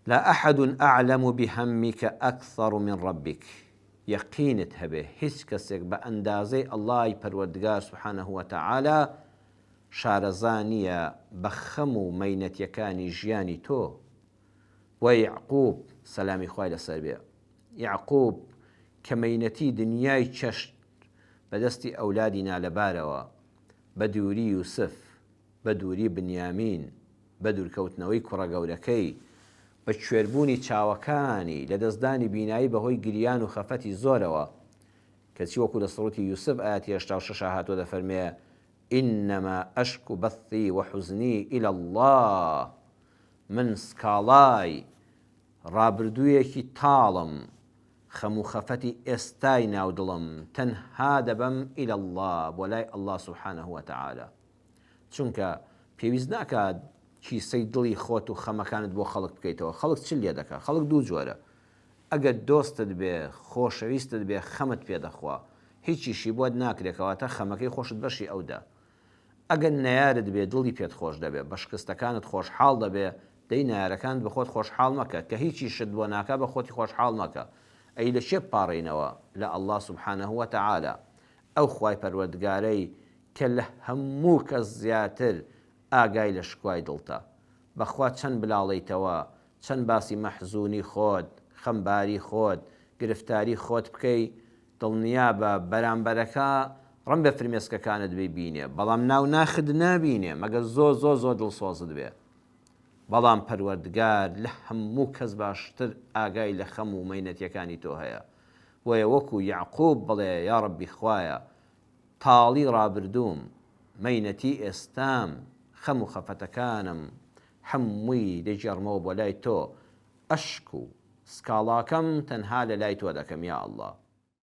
لا أحد أعلم بهمك أكثر من ربك. يقينت هبه هیچ کەسێک بە ئەندازەی ئەڵڵای پەروەردگار سوبحانەه وتەعالا شارەزا نییە بە خەم و مەینەتیەکانی ژیانی تۆ. وە یعقوب سەلامی خوای لەسەر بێ، یعقوب کە مەینەتی دنیای چەشت بەدەستی ئەولادی نالەبارەوە، بە دووری یوسف، بە دووری بنیامین، بە دوورکەوتنەوەی کوڕە گەورەکەی، بە کوێربوونی چاوەکانی لە دەستدانی بینایی بەهۆی گریان و خەفەتی زۆرەوە، کەچی وەکو لە سوڕەتی یوسف ئاەتی 86 هاتووە دەفەرمێ ئینەما ئەشکو بەثی وەحوزنی ئیلە الله. من سکاڵای ڕابردوویەکی تاڵم، خەم و خەفەتی ئێستای ناودڵم تەنها دەبەم ئیلە الله، بۆ لای ئەڵڵا سوبحانەه وتەعالا. چونکە پێویست ناکات کیسەی دڵی خۆت و خەمەکانت بۆ خەڵک بکەیتەوە. خەڵک چ لێ دەکات؟ خەڵک دوو جۆرە. ئەگەر دۆستت بێ، خۆشەویستت بێ، خەمت پێدەخوا، هیچیشی بۆت ناکرێکەوەتە خەمەکەی خۆشت بەشی ئەودا. ئەگەر نەیارت بێ، دڵی پێت خۆش دەبێ، بە شکستەکانت خۆشحاڵ دەبێ، دەی نایارەکانت بە خۆت خۆشحاڵ مەکە، کە هیچی شت بۆ ناکا بە خۆتی خۆشحاڵ مەکە. ئەی لە چێ بپاڕێنەوە؟ لە ئەڵڵا سوبحانەه وتەعالا، ئەو خوای پەروەردگارەی کە لە هەموو کەس زیاتر ئاگای لە شکوای دڵتە. بەخوا چەند بلاڵیتەوە، چەند باسی مەحزوونی خۆت، خەمباری خۆت، گرفتاری خۆت بکەی، دڵنیا بە بەرامبەرەکە ڕەن بە فرمێسکەکانت ببینێ، بەڵام ناو ناخت نابینێ مەگەر زۆر زۆر زۆر دڵسۆزت بێ. بەڵام پەروەردگار لە هەموو کەس باشتر ئاگای لە خەم و مەینەتیەکانی تۆ هەیە. وەیە وەکو یعقوب بڵێ یا ڕەبی خوایە، تاڵی ڕابردووم، مەینەتی ئێستام، خەم و خەفەتەکانم هەمووی دەیجێڕمەوە بۆ لای تۆ، ئەشک و سکاڵاکەم تەنها لە لای تۆ دەکەم یا ئەڵڵا.